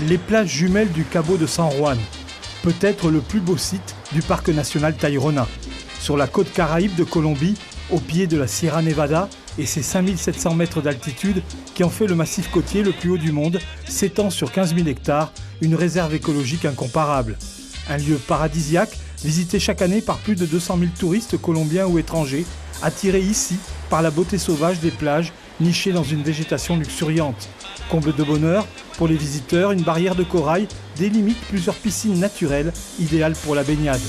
Les plages jumelles du Cabo de San Juan, peut-être le plus beau site du parc national Tayrona. Sur la côte caraïbe de Colombie, au pied de la Sierra Nevada et ses 5700 mètres d'altitude qui en fait le massif côtier le plus haut du monde, s'étend sur 15 000 hectares, une réserve écologique incomparable. Un lieu paradisiaque, visité chaque année par plus de 200 000 touristes colombiens ou étrangers, attirés ici par la beauté sauvage des plages nichées dans une végétation luxuriante. Comble de bonheur, pour les visiteurs, une barrière de corail délimite plusieurs piscines naturelles idéales pour la baignade.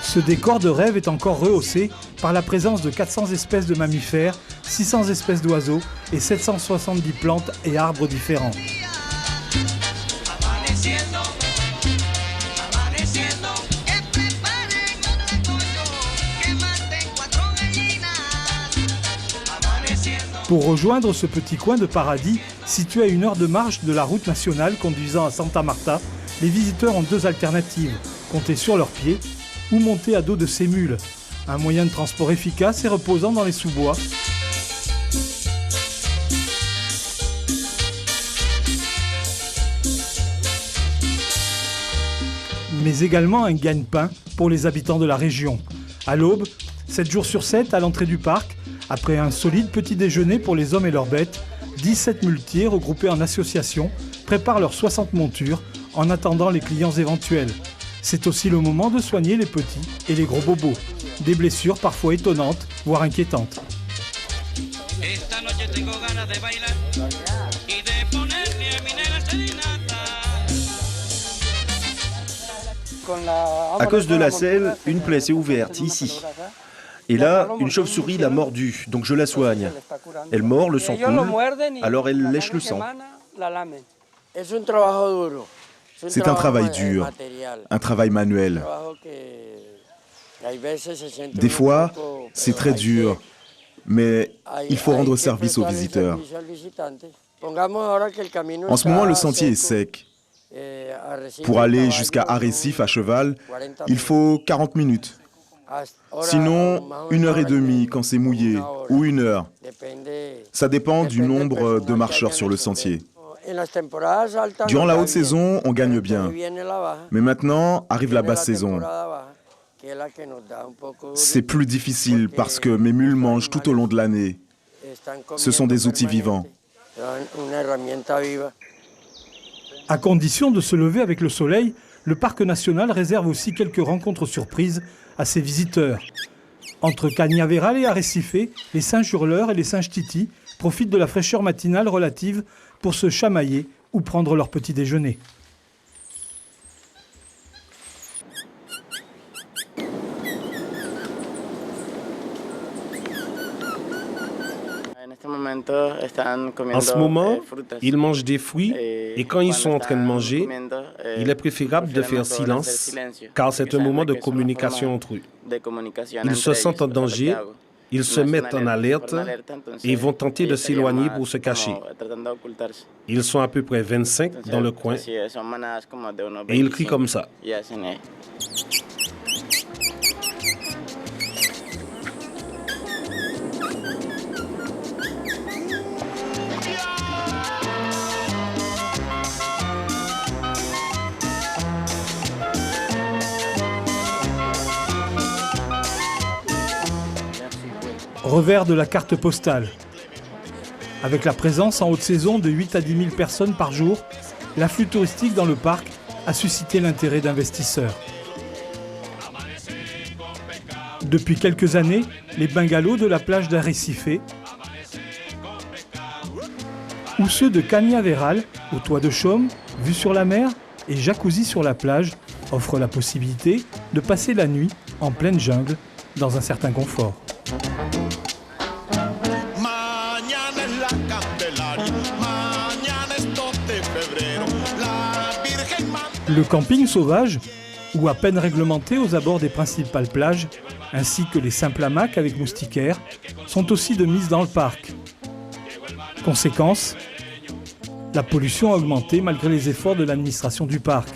Ce décor de rêve est encore rehaussé par la présence de 400 espèces de mammifères, 600 espèces d'oiseaux et 770 plantes et arbres différents. Pour rejoindre ce petit coin de paradis, situé à 1 heure de marche de la route nationale conduisant à Santa Marta, les visiteurs ont 2 alternatives, compter sur leurs pieds ou monter à dos de ces mules, un moyen de transport efficace et reposant dans les sous-bois. Mais également un gagne-pain pour les habitants de la région. À l'aube, 7 jours sur 7 à l'entrée du parc, après un solide petit déjeuner pour les hommes et leurs bêtes, 17 muletiers regroupés en associations préparent leurs 60 montures en attendant les clients éventuels. C'est aussi le moment de soigner les petits et les gros bobos. Des blessures parfois étonnantes, voire inquiétantes. À cause de la selle, une plaie s'est ouverte ici. Et là, une chauve-souris l'a mordue, donc je la soigne. Elle mord, le sang coule, alors elle lèche le sang. C'est un travail dur, un travail manuel. Des fois, c'est très dur, mais il faut rendre service aux visiteurs. En ce moment, le sentier est sec. Pour aller jusqu'à Arrecife à cheval, il faut 40 minutes. Sinon, 1h30 quand c'est mouillé, ou 1 heure. Ça dépend du nombre de marcheurs sur le sentier. Durant la haute saison, on gagne bien. Mais maintenant, arrive la basse saison. C'est plus difficile parce que mes mules mangent tout au long de l'année. Ce sont des outils vivants. À condition de se lever avec le soleil, le parc national réserve aussi quelques rencontres surprises à ses visiteurs. Entre Cañaveral et Arrecife, les singes hurleurs et les singes titis profitent de la fraîcheur matinale relative pour se chamailler ou prendre leur petit déjeuner. En ce moment, ils mangent des fruits et quand ils sont en train de manger, il est préférable de faire silence car c'est un moment de communication entre eux. Ils se sentent en danger, ils se mettent en alerte et vont tenter de s'éloigner pour se cacher. Ils sont à peu près 25 dans le coin et ils crient comme ça. Revers de la carte postale. Avec la présence en haute saison de 8 à 10 000 personnes par jour, l'afflux touristique dans le parc a suscité l'intérêt d'investisseurs. Depuis quelques années, les bungalows de la plage d'Arrecife ou ceux de Cañaveral, au toit de chaume, vue sur la mer et jacuzzi sur la plage, offrent la possibilité de passer la nuit en pleine jungle dans un certain confort. Le camping sauvage, ou à peine réglementé aux abords des principales plages, ainsi que les simples hamacs avec moustiquaires, sont aussi de mise dans le parc. Conséquence, La pollution a augmenté malgré les efforts de l'administration du parc.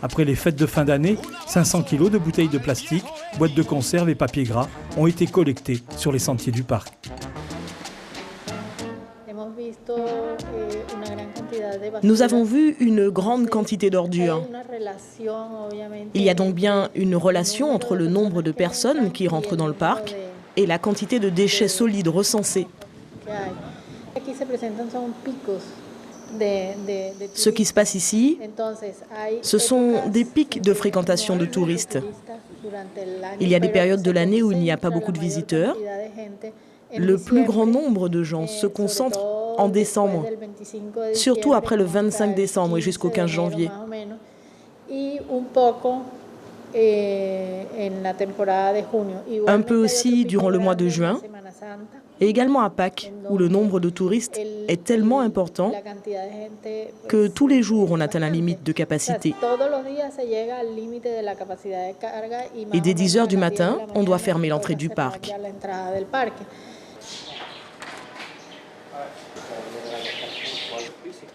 Après les fêtes de fin d'année, 500 kg de bouteilles de plastique, boîtes de conserve et papier gras ont été collectés sur les sentiers du parc. Nous avons vu une grande quantité d'ordures. Il y a donc bien une relation entre le nombre de personnes qui rentrent dans le parc et la quantité de déchets solides recensés. Ce qui se passe ici, ce sont des pics de fréquentation de touristes. Il y a des périodes de l'année où il n'y a pas beaucoup de visiteurs. Le plus grand nombre de gens se concentre en décembre, surtout après le 25 décembre et jusqu'au 15 janvier. Un peu aussi durant le mois de juin, et également à Pâques, où le nombre de touristes est tellement important que tous les jours on atteint la limite de capacité. Et dès 10 h du matin, on doit fermer l'entrée du parc.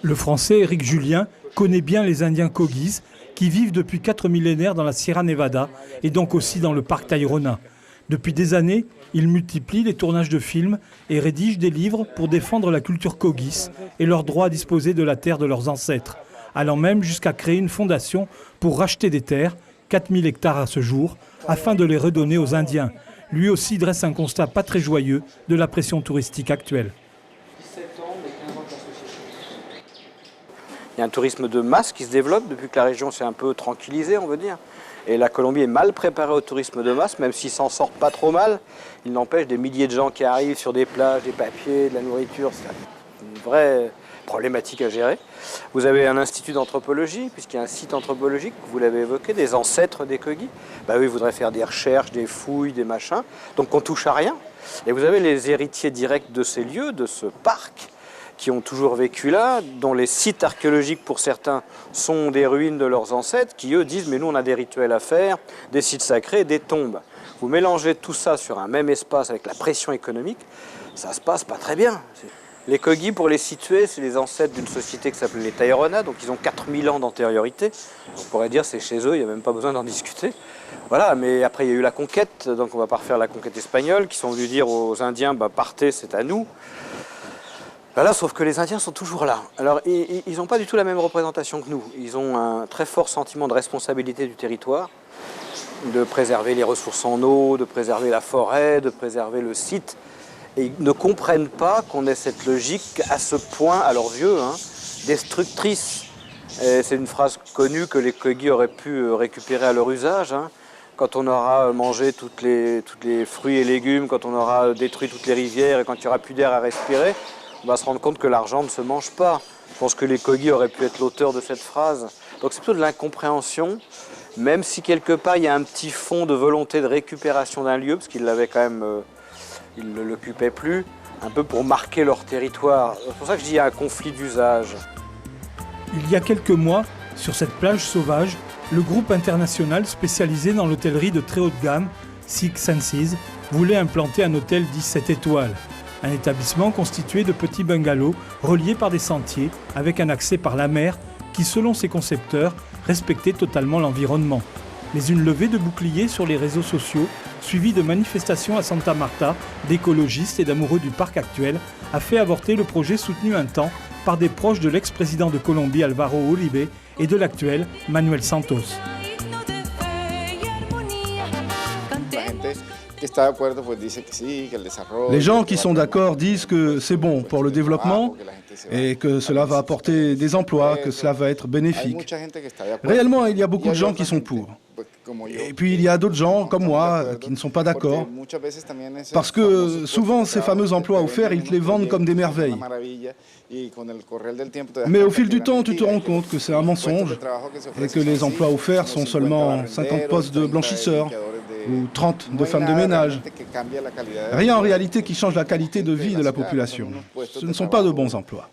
Le Français Éric Julien connaît bien les Indiens Kogis qui vivent depuis 4 millénaires dans la Sierra Nevada et donc aussi dans le parc Tayrona. Depuis des années, il multiplie les tournages de films et rédige des livres pour défendre la culture Kogis et leur droit à disposer de la terre de leurs ancêtres, allant même jusqu'à créer une fondation pour racheter des terres, 4000 hectares à ce jour, afin de les redonner aux Indiens. Lui aussi dresse un constat pas très joyeux de la pression touristique actuelle. Il y a un tourisme de masse qui se développe depuis que la région s'est un peu tranquillisée, on veut dire. Et la Colombie est mal préparée au tourisme de masse, même s'ils s'en sortent pas trop mal. Il n'empêche des milliers de gens qui arrivent sur des plages, des papiers, de la nourriture. C'est une vraie problématique à gérer. Vous avez un institut d'anthropologie, puisqu'il y a un site anthropologique, vous l'avez évoqué, des ancêtres des Kogis. Bah oui, ils voudraient faire des recherches, des fouilles, des machins. Donc on touche à rien. Et vous avez les héritiers directs de ces lieux, de ce parc, qui ont toujours vécu là, dont les sites archéologiques pour certains sont des ruines de leurs ancêtres, qui eux disent mais nous on a des rituels à faire, des sites sacrés, des tombes. Vous mélangez tout ça sur un même espace avec la pression économique, ça se passe pas très bien. Les Kogis, pour les situer, c'est les ancêtres d'une société qui s'appelle les Tayrona, donc ils ont 4000 ans d'antériorité. On pourrait dire c'est chez eux, il n'y a même pas besoin d'en discuter. Voilà, mais après il y a eu la conquête, donc on va pas refaire la conquête espagnole, qui sont venus dire aux Indiens bah, partez, c'est à nous. Là, sauf que les Indiens sont toujours là. Alors, ils n'ont pas du tout la même représentation que nous. Ils ont un très fort sentiment de responsabilité du territoire, de préserver les ressources en eau, de préserver la forêt, de préserver le site. Et ils ne comprennent pas qu'on ait cette logique à ce point, à leurs yeux, destructrice. C'est une phrase connue que les Kogis auraient pu récupérer à leur usage. Quand on aura mangé toutes les fruits et légumes, quand on aura détruit toutes les rivières et quand il n'y aura plus d'air à respirer, on va se rendre compte que l'argent ne se mange pas. Je pense que les Kogis auraient pu être l'auteur de cette phrase. Donc c'est plutôt de l'incompréhension, même si quelque part il y a un petit fond de volonté de récupération d'un lieu, parce qu'ils l'avaient quand même, ils ne l'occupaient plus, un peu pour marquer leur territoire. C'est pour ça que je dis qu'il y a un conflit d'usage. Il y a quelques mois, sur cette plage sauvage, le groupe international spécialisé dans l'hôtellerie de très haute gamme, Six Senses, voulait implanter un hôtel 17 étoiles. Un établissement constitué de petits bungalows reliés par des sentiers avec un accès par la mer qui, selon ses concepteurs, respectait totalement l'environnement. Mais une levée de boucliers sur les réseaux sociaux, suivie de manifestations à Santa Marta d'écologistes et d'amoureux du parc actuel, a fait avorter le projet soutenu un temps par des proches de l'ex-président de Colombie Álvaro Uribe et de l'actuel Manuel Santos. Les gens qui sont d'accord disent que c'est bon pour le développement et que cela va apporter des emplois, que cela va être bénéfique. Réellement, il y a beaucoup de gens qui sont pour. Et puis il y a d'autres gens, comme moi, qui ne sont pas d'accord. Parce que souvent, ces fameux emplois offerts, ils te les vendent comme des merveilles. Mais au fil du temps, tu te rends compte que c'est un mensonge et que les emplois offerts sont seulement 50 postes de blanchisseurs ou 30 de femmes de ménage. Rien en réalité qui change la qualité de vie de la population. Ce ne sont pas de bons emplois.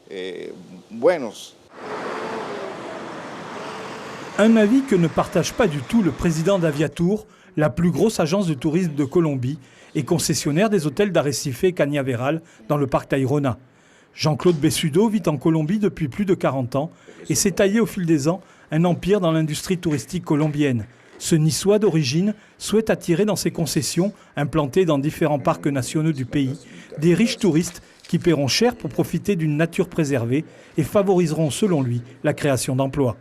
Un avis que ne partage pas du tout le président d'Aviatour, la plus grosse agence de tourisme de Colombie et concessionnaire des hôtels d'Arrecife et Cañaveral dans le parc Tayrona. Jean-Claude Bessudo vit en Colombie depuis plus de 40 ans et s'est taillé au fil des ans un empire dans l'industrie touristique colombienne. Ce Niçois d'origine souhaite attirer dans ses concessions, implantées dans différents parcs nationaux du pays, des riches touristes qui paieront cher pour profiter d'une nature préservée et favoriseront, selon lui, la création d'emplois.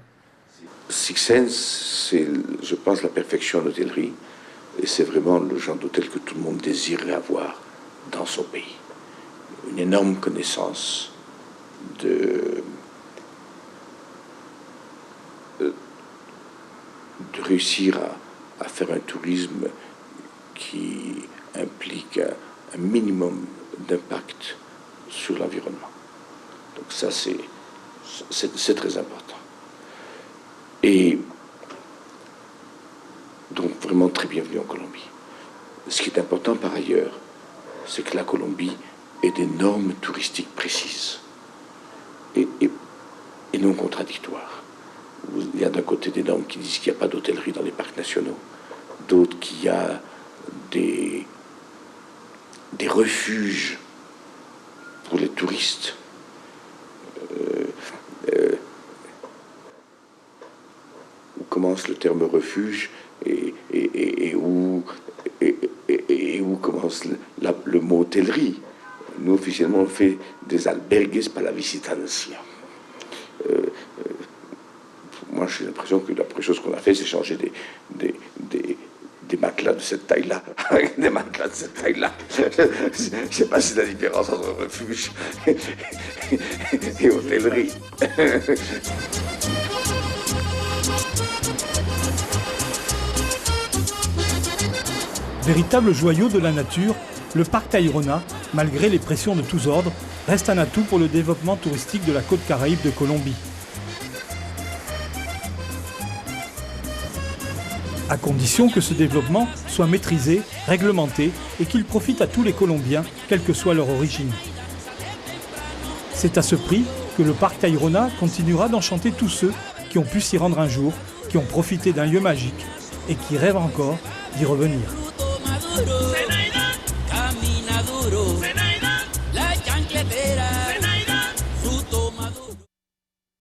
Six Senses, c'est, je pense, la perfection en hôtellerie. Et c'est vraiment le genre d'hôtel que tout le monde désirerait avoir dans son pays. Une énorme connaissance de réussir à faire un tourisme qui implique un minimum d'impact sur l'environnement. Donc ça, c'est très important. Et donc vraiment très bienvenue en Colombie. Ce qui est important par ailleurs, c'est que la Colombie ait des normes touristiques précises et non contradictoires. Il y a d'un côté des normes qui disent qu'il n'y a pas d'hôtellerie dans les parcs nationaux, d'autres qu'il y a des refuges pour les touristes. Où commence le terme refuge et où commence le mot hôtellerie. Nous, officiellement, on fait des albergues para la visitancia. Moi, j'ai l'impression que la première chose qu'on a fait, c'est changer des matelas de cette taille-là avec des matelas de cette taille-là. Je ne sais pas si la différence entre refuge et hôtellerie. Véritable joyau de la nature, le parc Tayrona, malgré les pressions de tous ordres, reste un atout pour le développement touristique de la côte caraïbe de Colombie. À condition que ce développement soit maîtrisé, réglementé et qu'il profite à tous les Colombiens, quelle que soit leur origine. C'est à ce prix que le parc Tayrona continuera d'enchanter tous ceux qui ont pu s'y rendre un jour, qui ont profité d'un lieu magique et qui rêvent encore d'y revenir.